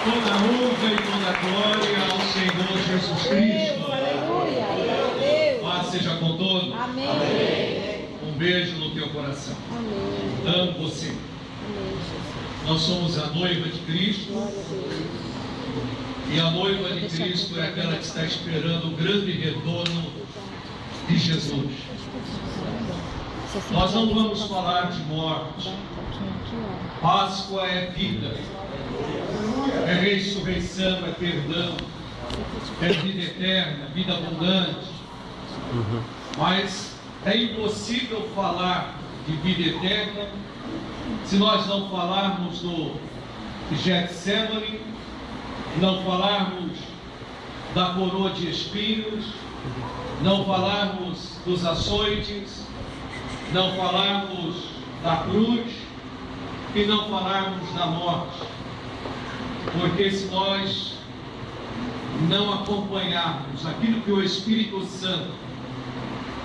Toda honra e toda glória ao Senhor Jesus Cristo. Aleluia. Paz seja com todos. Amém. Um beijo no teu coração. Amém. Amo você. Amém, Jesus. Nós somos a noiva de Cristo. Glória a Deus. E a noiva de Cristo é aquela que está esperando o grande retorno de Jesus. Nós não vamos falar de morte. Páscoa é vida, é ressurreição, é perdão, é vida eterna, vida abundante. Mas é impossível falar de vida eterna se nós não falarmos do Getsemane, não falarmos da coroa de espinhos, não falarmos dos açoites, não falarmos da cruz e não falarmos da morte. Porque se nós não acompanharmos aquilo que o Espírito Santo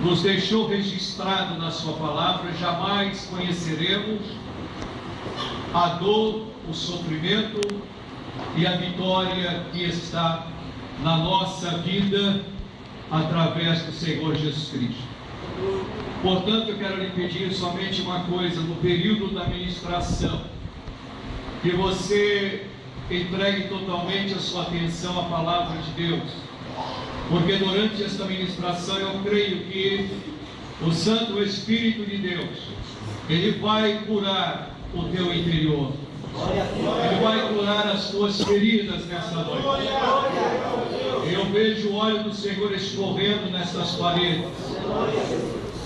nos deixou registrado na sua palavra, jamais conheceremos a dor, o sofrimento e a vitória que está na nossa vida através do Senhor Jesus Cristo. Portanto, eu quero lhe pedir somente uma coisa: no período da ministração, que você entregue totalmente a sua atenção à palavra de Deus, porque durante esta ministração eu creio que o Santo Espírito de Deus, Ele vai curar o teu interior, Ele vai curar as tuas feridas nesta noite. Eu vejo o óleo do Senhor escorrendo nestas paredes,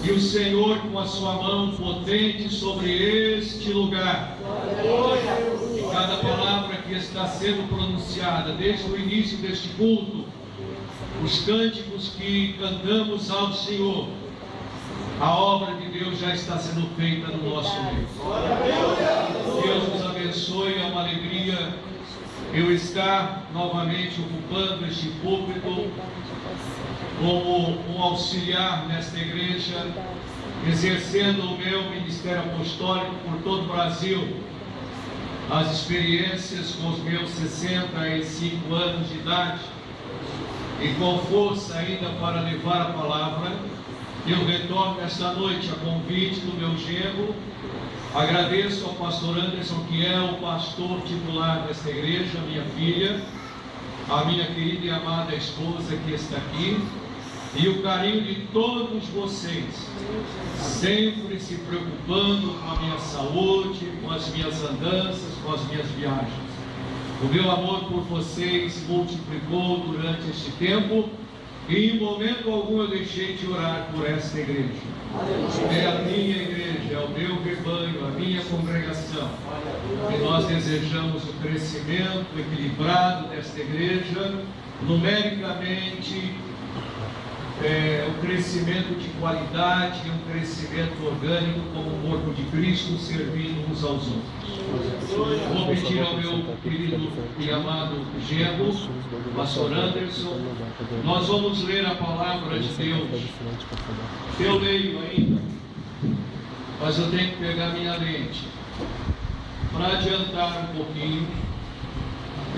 e o Senhor com a sua mão potente sobre este lugar. E cada palavra que está sendo pronunciada desde o início deste culto, os cânticos que cantamos ao Senhor, a obra de Deus já está sendo feita no nosso meio. Deus nos abençoe, é uma alegria eu estar novamente ocupando este púlpito como um auxiliar nesta igreja, exercendo o meu ministério apostólico por todo o Brasil. As experiências com os meus 65 anos de idade e com força ainda para levar a palavra, eu retorno esta noite a convite do meu genro. Agradeço ao pastor Anderson, que é o pastor titular desta igreja, minha filha, a minha querida e amada esposa que está aqui, e o carinho de todos vocês, sempre se preocupando com a minha saúde, com as minhas andanças, com as minhas viagens. O meu amor por vocês multiplicou durante este tempo, e em momento algum eu deixei de orar por esta igreja. É a minha igreja, é o meu rebanho, a minha congregação. E nós desejamos o crescimento equilibrado desta igreja, numericamente, o crescimento de qualidade e um crescimento orgânico como o corpo de Cristo, servindo uns aos outros. Vou pedir ao meu querido e amado genro, pastor Anderson, nós vamos ler a palavra de Deus. Eu leio ainda, mas eu tenho que pegar minha lente. Para adiantar um pouquinho,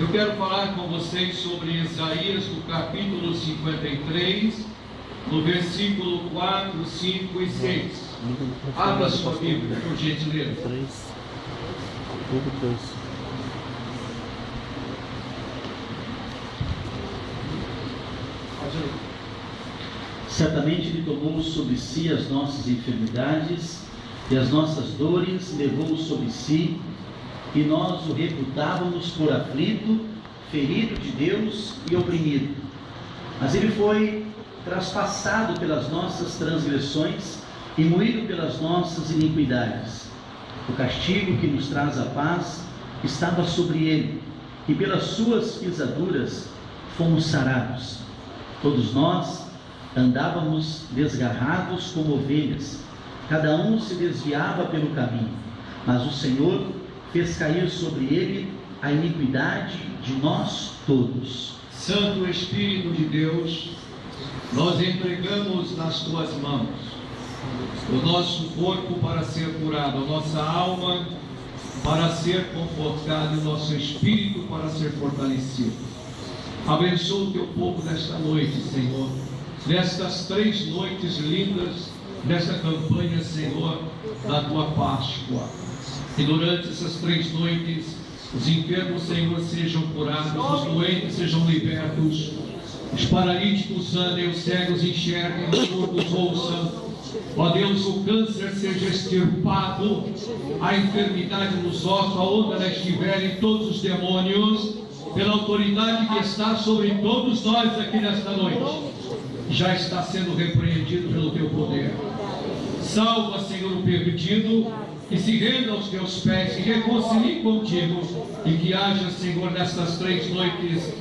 eu quero falar com vocês sobre Isaías, do capítulo 53, no versículo 4, 5 e 6. Abra sua Bíblia, por gentileza. Certamente Ele tomou sobre si as nossas enfermidades e as nossas dores levou sobre si, e nós o reputávamos por aflito, ferido de Deus e oprimido. Mas Ele foi traspassado pelas nossas transgressões e moído pelas nossas iniquidades. O castigo que nos traz a paz estava sobre Ele, e pelas suas pisaduras fomos sarados. Todos nós andávamos desgarrados como ovelhas, cada um se desviava pelo caminho, mas o Senhor fez cair sobre ele a iniquidade de nós todos. Santo Espírito de Deus, nós entregamos nas tuas mãos o nosso corpo para ser curado, a nossa alma para ser confortado e o nosso espírito para ser fortalecido. Abençoa o teu povo nesta noite, Senhor, nestas 3 noites lindas desta campanha, Senhor, da tua Páscoa. E durante essas 3 noites, os enfermos, Senhor, sejam curados, os doentes sejam libertos, os paralíticos andem, os cegos enxerguem, os surdos ouçam. Ó Deus, o câncer seja extirpado, a enfermidade nos ossos, aonde ela estiver, e todos os demônios, pela autoridade que está sobre todos nós aqui nesta noite, já está sendo repreendido pelo teu poder. Salva, Senhor, o perdido, que se renda aos teus pés, se reconcilie contigo, e que haja, Senhor, nestas 3 noites,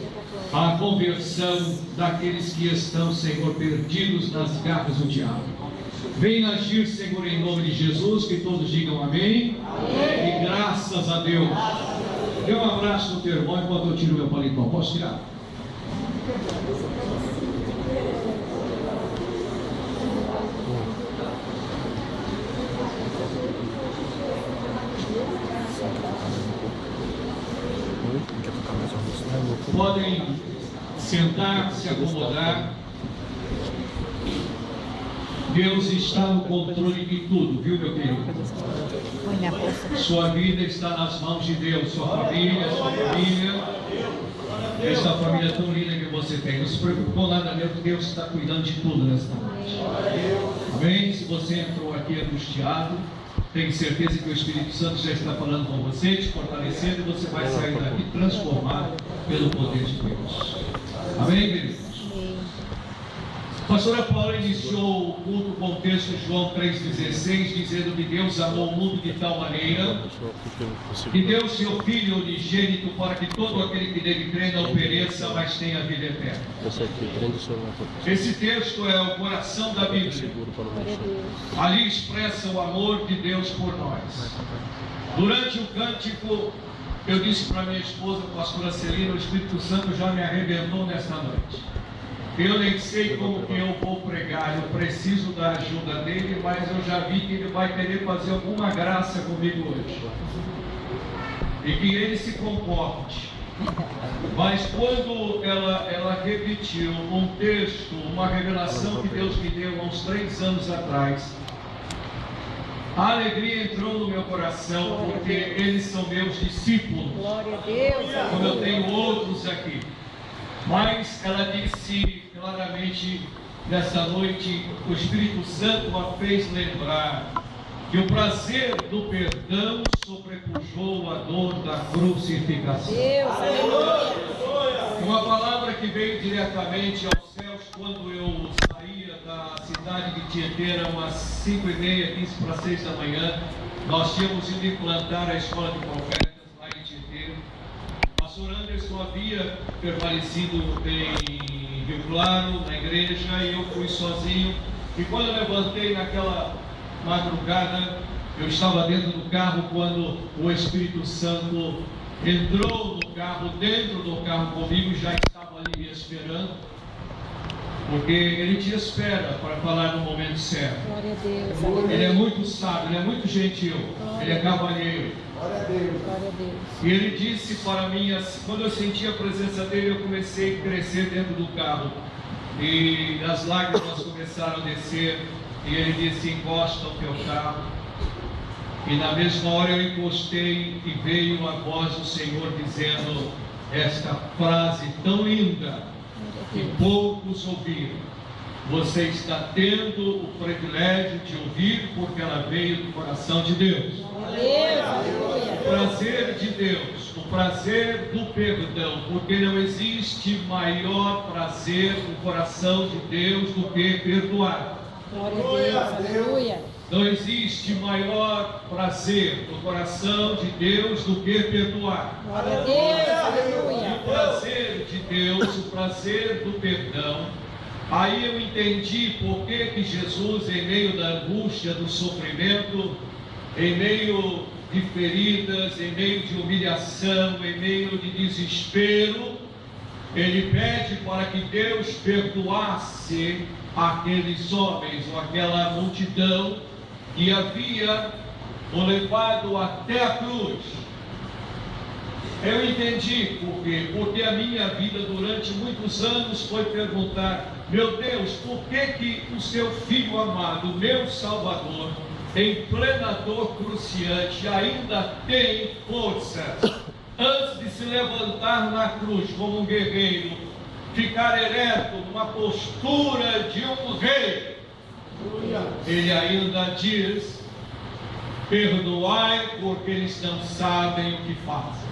a conversão daqueles que estão, Senhor, perdidos nas garras do diabo. Venha agir, Senhor, em nome de Jesus, que todos digam amém. Amém. E graças a Deus. Dê um abraço no teu irmão enquanto eu tiro meu paletó. Posso tirar? Podem sentar, se acomodar. Deus está no controle de tudo, viu, meu querido? Sua vida está nas mãos de Deus, sua família, esta família tão linda que você tem. Não se preocupe com nada, Deus está cuidando de tudo nesta noite. Amém? Se você entrou aqui angustiado, tenho certeza que o Espírito Santo já está falando com você, te fortalecendo, e você vai sair daqui transformado pelo poder de Deus. Amém, queridos? A pastora Paula iniciou o culto com o texto de João 3,16, dizendo que Deus amou o mundo de tal maneira que deu seu Filho unigênito para que todo aquele que nele crê não pereça, mas tenha vida eterna. Esse texto é o coração da Bíblia. Ali expressa o amor de Deus por nós. Durante o cântico, eu disse para minha esposa, pastora Celina, o Espírito Santo já me arrebentou nesta noite. Eu nem sei como que eu vou pregar, eu preciso da ajuda dele, mas eu já vi que ele vai querer fazer alguma graça comigo hoje. E que ele se comporte. Mas quando ela repetiu um texto, uma revelação que Deus me deu há uns 3 anos atrás, a alegria entrou no meu coração, porque eles são meus discípulos. Glória a Deus. Como eu tenho outros aqui. Mas ela disse claramente nessa noite, o Espírito Santo a fez lembrar que o prazer do perdão sobrepujou a dor da crucificação. Deus, Uma palavra que veio diretamente aos céus quando eu saía da cidade de Tietê, era umas 5h30, 15 para 6 da manhã. Nós tínhamos ido implantar a escola de profetas lá em Tietê. O pastor Anderson havia permanecido em Rio Claro, na igreja, e eu fui sozinho. E quando eu levantei naquela madrugada, eu estava dentro do carro quando o Espírito Santo entrou no carro, dentro do carro comigo, já estava ali me esperando, porque ele te espera para falar no momento certo. glória a Deus. Ele é muito sábio, ele é muito gentil, ele é cavalheiro. Glória a Deus. E ele disse para mim, quando eu senti a presença dele, eu comecei a crescer dentro do carro. E as lágrimas começaram a descer. E ele disse, encosta o teu carro. E na mesma hora eu encostei e veio a voz do Senhor dizendo esta frase tão linda que poucos ouviram. Você está tendo o privilégio de ouvir porque ela veio do coração de Deus. O prazer de Deus, o prazer do perdão, porque não existe maior prazer no coração de Deus do que perdoar. Glória a Deus, aleluia. Não existe maior prazer no coração de Deus do que perdoar. Glória a Deus, E aleluia. o prazer de Deus, o prazer do perdão. Aí eu entendi por que Jesus, em meio da angústia, do sofrimento, em meio de feridas, em meio de humilhação, em meio de desespero, ele pede para que Deus perdoasse aqueles homens ou aquela multidão que havia o levado até a cruz. Eu entendi por quê? Porque a minha vida durante muitos anos foi perguntar: meu Deus, por que o seu Filho amado, meu Salvador, em plena dor cruciante, ainda tem forças, antes de se levantar na cruz como um guerreiro, ficar ereto, numa postura de um rei? Ele ainda diz: perdoai, porque eles não sabem o que fazem.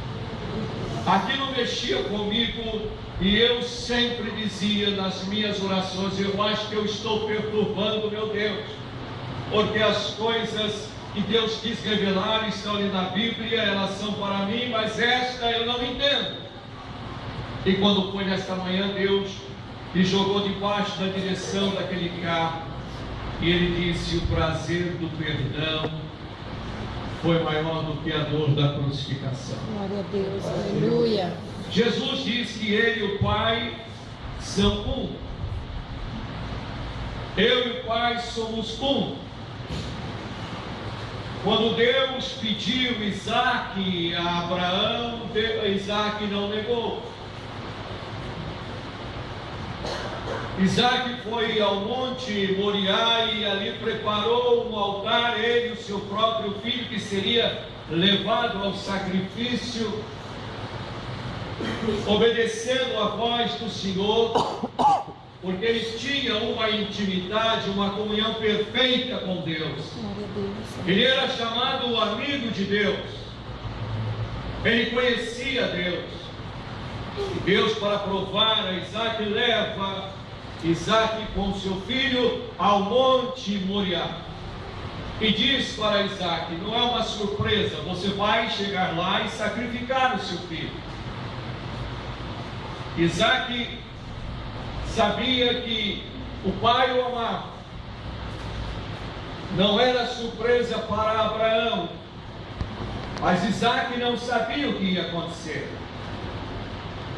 Aquilo mexia comigo, e eu sempre dizia nas minhas orações: eu acho que eu estou perturbando meu Deus, porque as coisas que Deus quis revelar estão ali na Bíblia, elas são para mim, mas esta eu não entendo. E quando foi nesta manhã, Deus me jogou debaixo da direção daquele carro, e Ele disse: o prazer do perdão foi maior do que a dor da crucificação. Glória a Deus, aleluia. Jesus diz que Ele e o Pai são um. Eu e o Pai somos um. Quando Deus pediu Isaac a Abraão, Isaac não negou. Isaac foi ao monte Moriá e ali preparou um altar, ele e o seu próprio filho, que seria levado ao sacrifício, obedecendo a voz do Senhor, porque eles tinham uma intimidade, uma comunhão perfeita com Deus. Ele era chamado o amigo de Deus, ele conhecia Deus. E Deus, para provar a Isaac, leva Isaac com seu filho ao monte Moriá e diz para Isaac: não é uma surpresa, você vai chegar lá e sacrificar o seu filho. Isaac sabia que o pai o amava. Não era surpresa para Abraão, mas Isaac não sabia o que ia acontecer.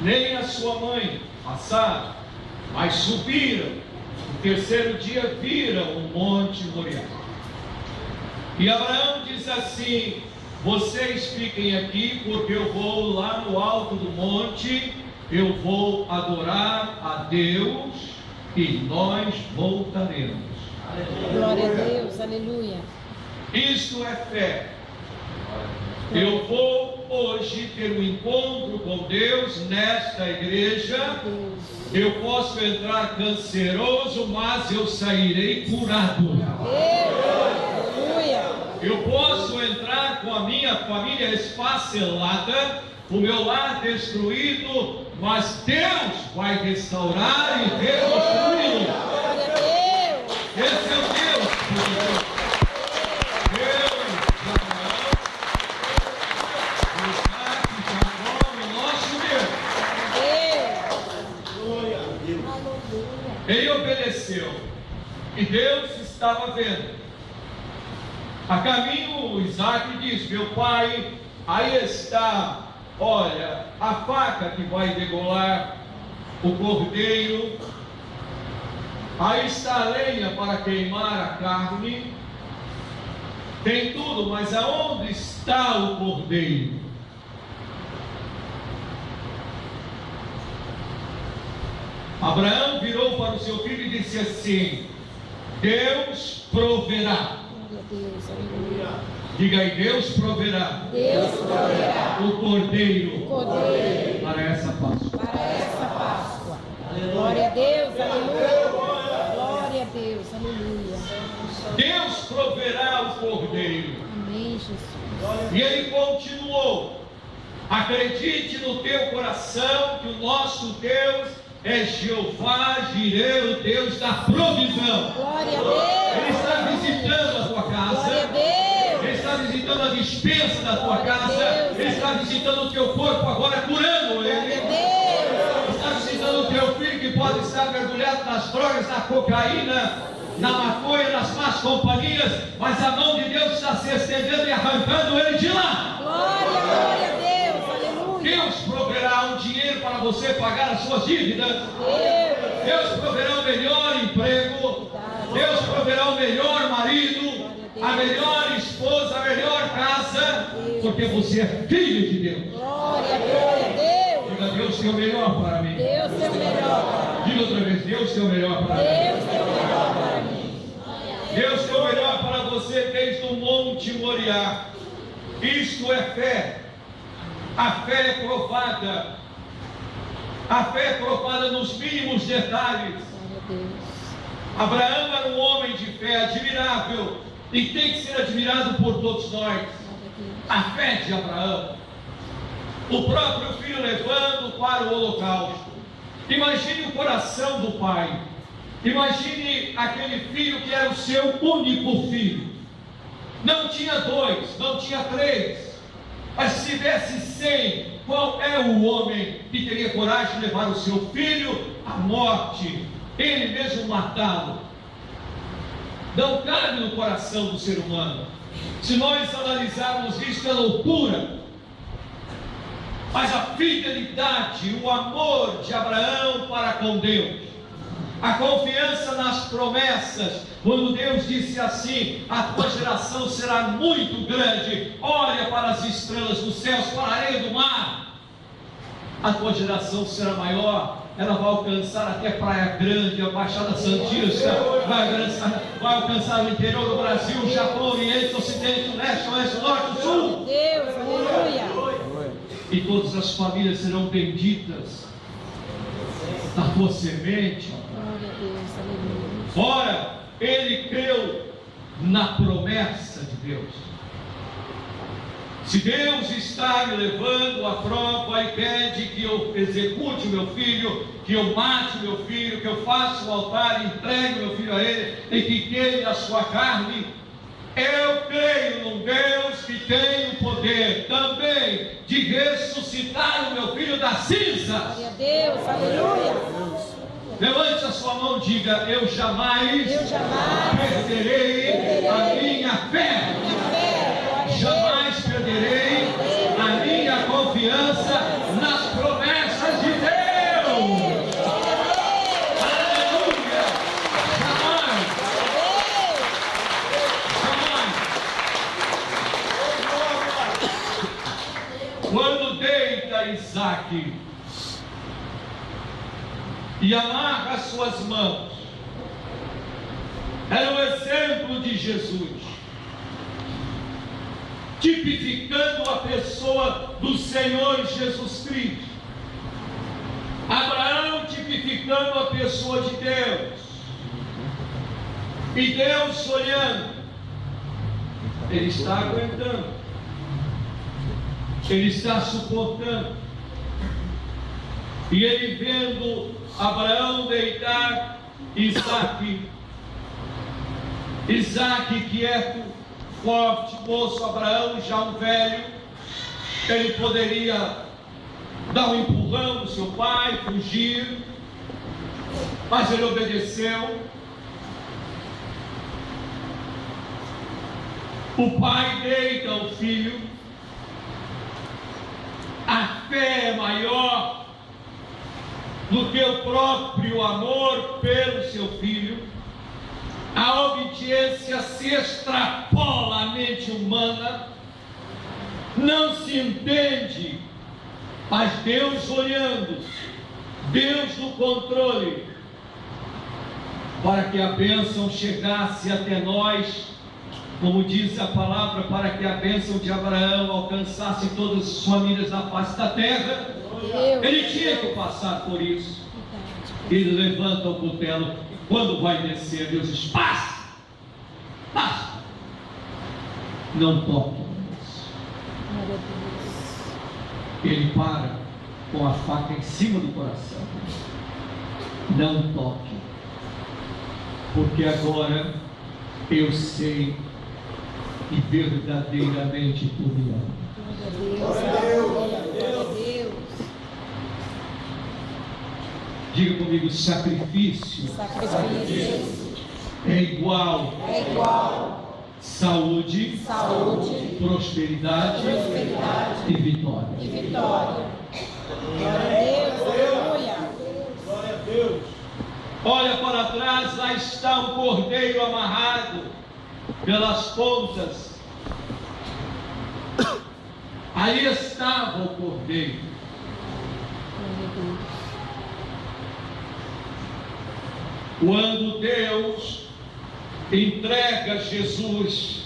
Nem a sua mãe, Sara, mas subiram. No terceiro dia viram o monte Moriá. E Abraão diz assim: vocês fiquem aqui, porque eu vou lá no alto do monte, eu vou adorar a Deus e nós voltaremos. Glória a Deus, aleluia. Isto é fé. Eu vou hoje ter um encontro com Deus nesta igreja. Eu posso entrar canceroso, mas eu sairei curado. Aleluia. Eu posso entrar com a minha família esfacelada, o meu lar destruído, mas Deus vai restaurar e reconstruí-lo. Glória a Deus. Esse é o Deus poderoso. Ele obedeceu e Deus estava vendo. A caminho, Isaac diz: meu pai, aí está, olha, a faca que vai degolar o cordeiro, aí está a lenha para queimar a carne, tem tudo, mas aonde está o cordeiro? Abraão virou para o seu filho e disse assim: Deus proverá. Deus, aleluia. Diga aí: Deus proverá. Deus proverá O cordeiro para essa Páscoa. Para essa Páscoa. Glória a Deus, aleluia. Glória a Deus, aleluia. Deus proverá o cordeiro. Amém, Jesus. E ele continuou: acredite no teu coração que o nosso Deus é Jeová Jireh, o Deus da provisão. Glória a Deus. Ele está visitando a tua casa. Glória a Deus. Ele está visitando a despensa da tua casa. Deus. Ele está visitando o teu corpo agora, curando Glória a ele. Deus. Está visitando o teu filho que pode estar mergulhado nas drogas, na cocaína, na maconha, nas más companhias, mas a mão de Deus está se estendendo e arrancando ele de lá. Glória a Deus, aleluia. Deus proverá um dinheiro para você pagar as suas dívidas. Deus proverá o melhor emprego. Deus proverá o melhor marido. a melhor esposa, a melhor casa, porque você é filho de Deus. Glória, glória a Deus. Diga, Deus tem o melhor para mim. Deus tem o melhor. Diga outra vez, Deus tem o melhor para mim. Deus tem o melhor para mim. Deus tem o melhor para você desde o Monte Moriá. Isto é fé. A fé é provada. A fé é provada nos mínimos detalhes. Glória a Deus. Abraão era um homem de fé admirável e tem que ser admirado por todos nós. Glória a Deus. A fé de Abraão. O próprio filho levando para o holocausto. Imagine o coração do pai. Imagine aquele filho que era o seu único filho. Não tinha 2, não tinha 3. Mas se tivesse 100, qual é o homem que teria coragem de levar o seu filho à morte? Ele mesmo matá-lo. Não cabe no coração do ser humano. Se nós analisarmos isso, é loucura. Mas a fidelidade, o amor de Abraão para com Deus, a confiança nas promessas, quando Deus disse assim: a tua geração será muito grande, olha para as estrelas dos céus, para a areia do mar, a tua geração será maior, ela vai alcançar até Praia Grande, a Baixada Santista, vai alcançar o interior do Brasil, o Japão, o Oriente, o Ocidente, o Leste, o Oeste, o Norte, o Sul. Deus, aleluia. E todas as famílias serão benditas na tua semente. Glória a Deus, aleluia. Ora, ele creu na promessa de Deus. Se Deus está me levando à prova e pede que eu execute o meu filho, que eu mate o meu filho, que eu faça o altar e entregue o meu filho a ele, e que queime a sua carne, eu creio num Deus que tem o poder também de ressuscitar o meu filho da cinza. Glória a Deus, aleluia. Levante a sua mão e diga: eu jamais perderei a minha fé. Jamais perderei a minha confiança nas promessas de Deus. Aleluia! Jamais! Jamais! Quando deita Isaac e amarra as suas mãos, era um exemplo de Jesus, tipificando a pessoa do Senhor Jesus Cristo. Abraão tipificando a pessoa de Deus, e Deus olhando, ele está aguentando, ele está suportando, e ele vendo Abraão deitar Isaac, quieto, forte, moço. Abraão já um velho, ele poderia dar um empurrão no seu pai, fugir, mas ele obedeceu. O pai deita o filho. A fé é maior do que o próprio amor pelo seu filho. A obediência se extrapola à mente humana, não se entende, mas Deus olhando, Deus no controle, para que a bênção chegasse até nós, como diz a palavra, para que a bênção de Abraão alcançasse todas as famílias da face da terra. Ele tinha que passar por isso. Ele levanta o cutelo, e quando vai descer, Deus diz: passa, passa, não toque. Ele para com a faca em cima do coração: não toque, porque agora eu sei que verdadeiramente tu me amas. Glória a Deus, glória a Deus. Diga comigo: sacrifício é igual saúde, prosperidade e vitória. Glória a Deus. Olha para trás, lá está um cordeiro amarrado. pelas pontas. Aí estava o cordeiro. Quando Deus entrega Jesus,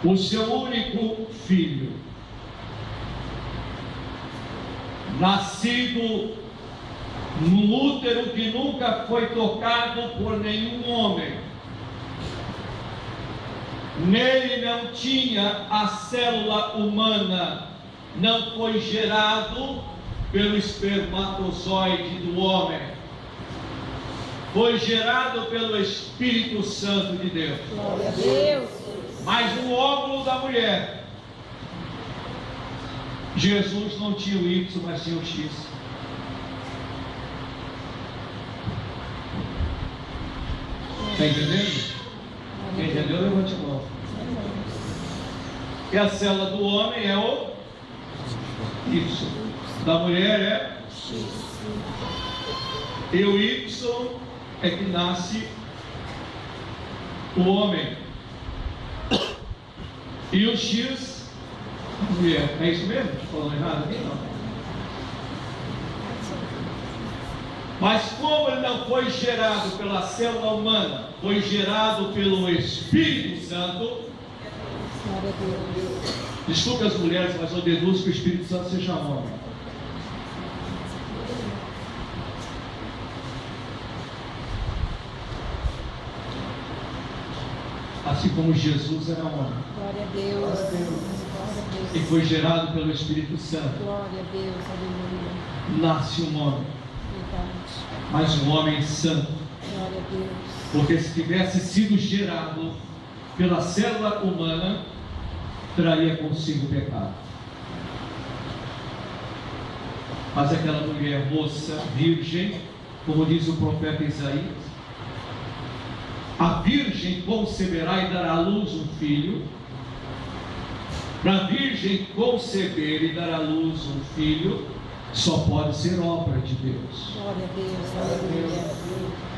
o seu único filho, nascido num útero que nunca foi tocado por nenhum homem, nele não tinha a célula humana, não foi gerado pelo espermatozoide do homem, foi gerado pelo Espírito Santo de Deus. Glória a Deus. Mas no óvulo da mulher, Jesus não tinha o Y, mas tinha o X. Está entendendo? Quem entendeu, levante a mão. E a célula do homem é o Y, da mulher é X. E o Y é que nasce o homem. E o X, a mulher. É isso mesmo? Estou falando errado aqui? Não. Mas como ele não foi gerado pela célula humana, foi gerado pelo Espírito Santo. Desculpe as mulheres, mas eu deduzo que o Espírito Santo seja homem. Assim como Jesus era homem. Glória a Deus. Glória a Deus. E foi gerado pelo Espírito Santo. Glória a Deus. Aleluia. Nasce um homem. Verdade. Mas um homem santo. Glória a Deus. Porque se tivesse sido gerado pela célula humana, traria consigo o pecado. Mas aquela mulher moça, virgem, como diz o profeta Isaías, a virgem conceberá e dará à luz um filho. Para a virgem conceber e dar à luz um filho, só pode ser obra de Deus. Glória a Deus. Aleluia.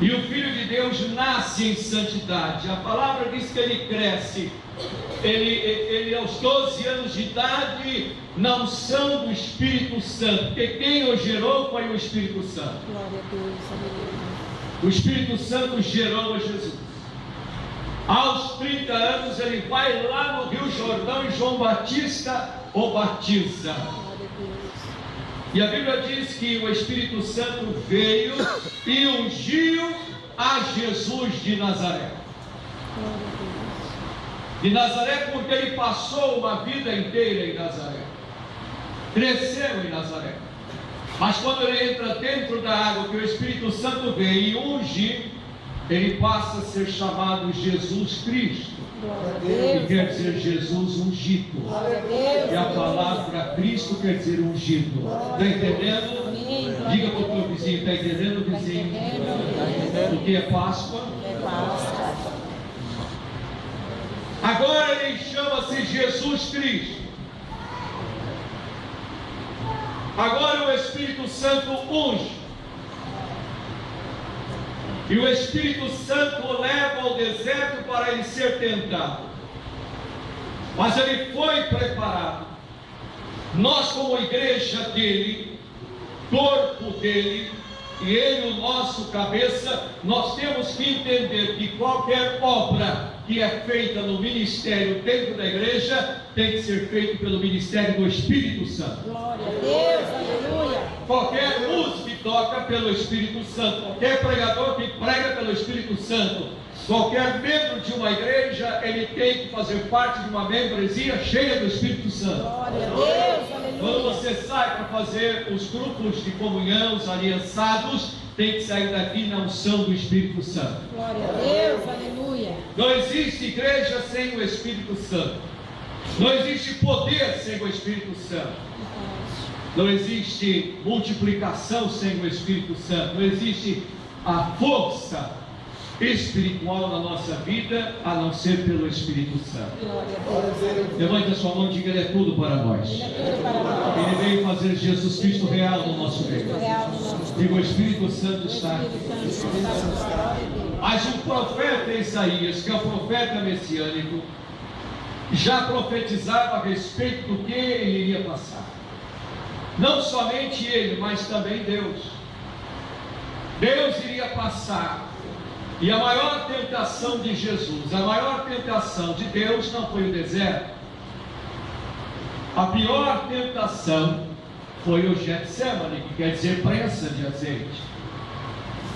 E o Filho de Deus nasce em santidade. A palavra diz que ele cresce. Ele aos 12 anos de idade, na unção do Espírito Santo. Porque quem o gerou foi o Espírito Santo. Glória a Deus. Aleluia. O Espírito Santo gerou a Jesus. Aos 30 anos ele vai lá no Rio Jordão e João Batista o batiza. Glória a Deus. E a Bíblia diz que o Espírito Santo veio e ungiu a Jesus de Nazaré. Glória a Deus. De Nazaré porque ele passou uma vida inteira em Nazaré. Cresceu em Nazaré. Mas quando ele entra dentro da água que o Espírito Santo veio e unge, ele passa a ser chamado Jesus Cristo. Glória a Que Deus. quer dizer Jesus ungido. Glória a Deus. E a palavra Cristo quer dizer ungido. Está entendendo? Amém. Diga para o teu vizinho, está entendendo, vizinho? O que é Páscoa? É Páscoa. Agora ele chama-se Jesus Cristo. Agora o Espírito Santo unge. E o Espírito Santo o leva ao deserto para ele ser tentado. Mas ele foi preparado. Nós, como igreja dele, corpo dele, e ele, o nosso cabeça, nós temos que entender que qualquer obra que é feita no ministério dentro da igreja tem que ser feita pelo ministério do Espírito Santo. Glória a Deus. Aleluia. Qualquer músico que toca pelo Espírito Santo, qualquer pregador que prega pelo Espírito Santo, qualquer membro de uma igreja, ele tem que fazer parte de uma membresia cheia do Espírito Santo. Glória a Deus. Quando Aleluia. você sai para fazer os grupos de comunhão, os aliançados, tem que sair daqui na unção do Espírito Santo. Glória a Deus. Aleluia. Não existe igreja sem o Espírito Santo. Não existe poder sem o Espírito Santo. Não existe multiplicação sem o Espírito Santo. Não existe a força espiritual na nossa vida a não ser pelo Espírito Santo. Glória a Deus. Levante a sua mão e diga: Ele é tudo para nós. Tudo para nós. Ele veio fazer Jesus Cristo real no nosso meio. Real no nosso Digo, o Espírito Santo está aqui. Espírito Santo está aqui. Glória a Deus. Mas o profeta Isaías, que é o profeta messiânico, já profetizava a respeito do que ele iria passar. Não somente ele, mas também Deus. Deus iria passar. E a maior tentação de Jesus, a maior tentação de Deus não foi o deserto. A pior tentação foi o Getsemane, que quer dizer prensa de azeite.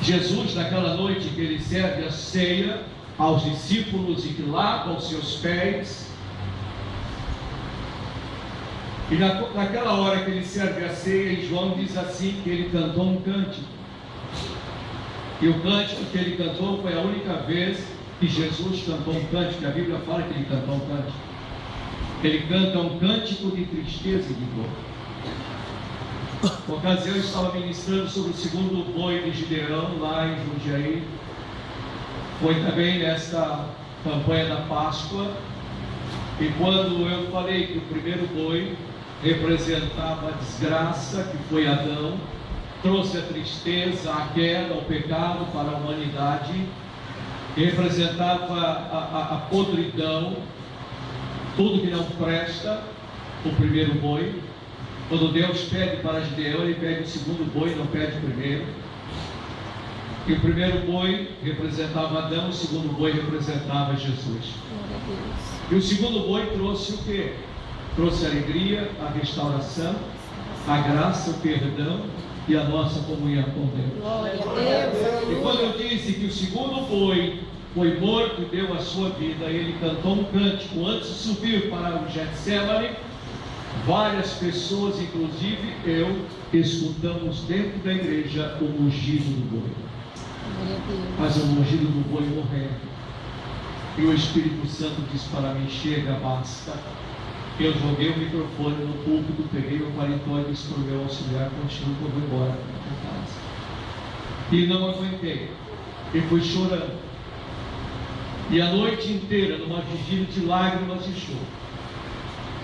Jesus, naquela noite que ele serve a ceia aos discípulos e que lava os seus pés, e naquela hora que ele serve a ceia, João diz assim, que ele cantou um cântico. E o cântico que ele cantou foi a única vez que Jesus cantou um cântico, que a Bíblia fala que ele cantou um cântico. Ele canta um cântico de tristeza e de dor. Por ocasião, eu estava ministrando sobre o segundo boi de Gideão, lá em Jundiaí. Foi também nesta campanha da Páscoa. E quando eu falei que o primeiro boi representava a desgraça, que foi Adão, trouxe a tristeza, a queda, o pecado para a humanidade, representava a podridão, tudo que não presta, o primeiro boi. Quando Deus pede para Gideão, ele pede o segundo boi, não pede o primeiro. E o primeiro boi representava Adão, o segundo boi representava Jesus. E o segundo boi trouxe o quê? Trouxe a alegria, a restauração, a graça, o perdão e a nossa comunhão com Deus. Glória a Deus. E quando eu disse que o segundo boi foi morto e deu a sua vida, ele cantou um cântico antes de subir para o Getsemane, várias pessoas, inclusive eu, escutamos dentro da igreja o mugido do boi. Mas o mugido do boi morreu. E o Espírito Santo disse para mim: chega, basta. Eu joguei o microfone no púlpito, peguei o paletó e disse para o meu auxiliar: continua, que eu vou embora para casa. E não aguentei, e fui chorando. E a noite inteira, numa vigília de lágrimas e choro,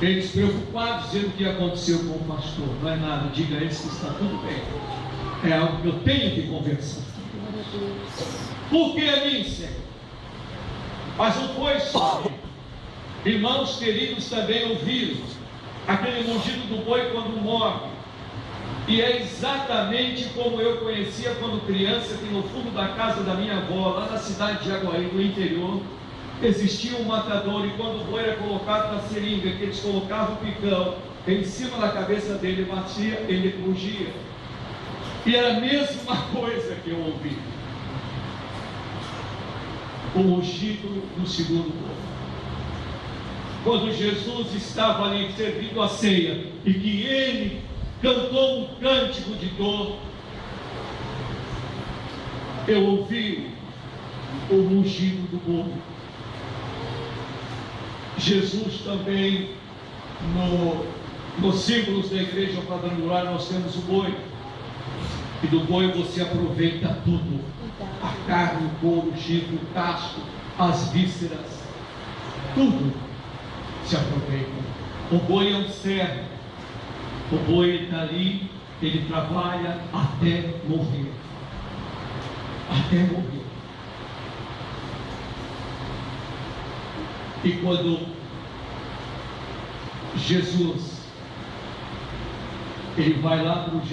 eles preocupados, dizendo o que aconteceu com o pastor. Não é nada, diga a eles que está tudo bem. É algo que eu tenho que conversar. Por que a mim, Senhor? Mas não foi só. Irmãos queridos também ouviram aquele mugido do boi quando morre. E é exatamente como eu conhecia quando criança, que no fundo da casa da minha avó, lá na cidade de Jaguari, no interior, existia um matador, e quando o boi era colocado na seringa, que eles colocavam o picão em cima da cabeça dele, batia, ele mugia. E era a mesma coisa que eu ouvi. O mugido do segundo boi. Quando Jesus estava ali servindo a ceia, e que ele cantou um cântico de dor, eu ouvi o mugido do boi. Jesus também, nos símbolos da igreja quadrangular, nós temos o boi. E do boi você aproveita tudo: a carne, o couro, o chifre, o casco, as vísceras, tudo se aproveita. O boi é um servo. O boi está ali, ele trabalha até morrer. Até morrer. E quando Jesus, ele vai lá para o